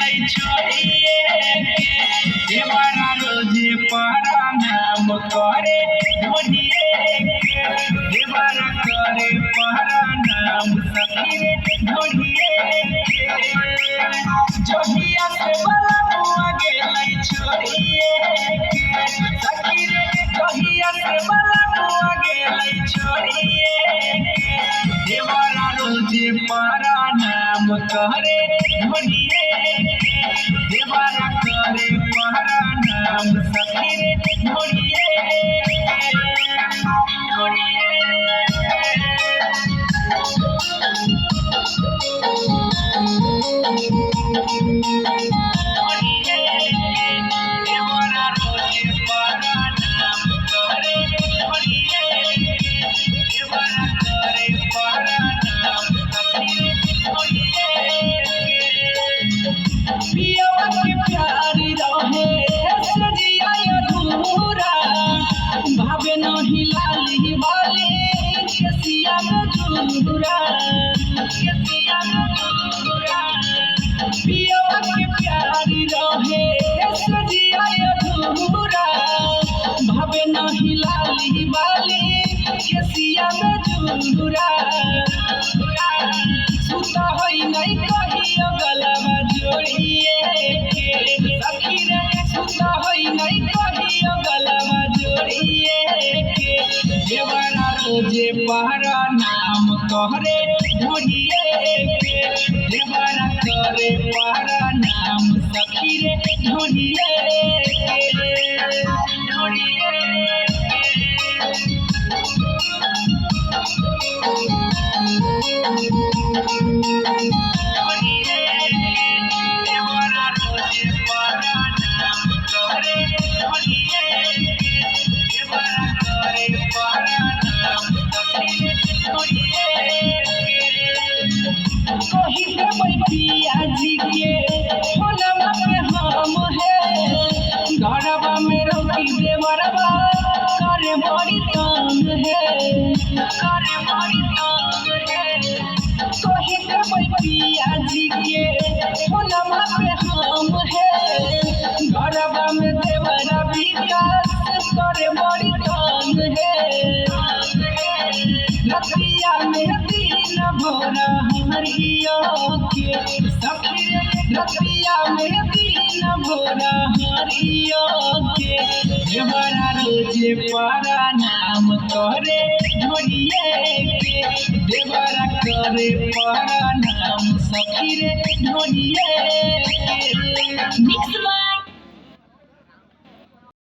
गेलै छोड़िए देवरा रोज प्रणाम करे ढोलिए देवरा करे प्रणाम सखी रे ढोलिए जोहिया से बलमुआ गेलै छोड़िए सखी रे जोहिया से बलमुआ गेलै छोड़िए देवरा रोज प्रणाम करे ढोलिए देवरा करे प्रणाम सखी रे ढोलिए भावे नहीं लाली वाले केसिया में झुंझुरा पिया के प्यारी रहे सजिया अधूरा भावे नहीं लाली वाले केसिया में झुंझुरा सुता होई नहीं कहियो गलवा जोड़िए सखी रे सुता होई नहीं कहियो गलवा जोड़िए देवरा रोजे पहरा नाम कहरे ढोलिए देवरा करे पहरा नाम सखी रे ढोलिए पियाजी के फोनवा पे हम है घरवा में रोकी देवरवा करे बड़ी तंग है कही के पियाजी के फोनवा पे हम है घरवा में देवरा विकास करे बड़ी तंग है रतिया में दिन भोरा हरिया के सखी रे रतिया में दिन भोरा हरिया के देवरा रोजे प्रणाम करे ढोलिए देवरा करे प्रणाम सखी रे ढोलिए।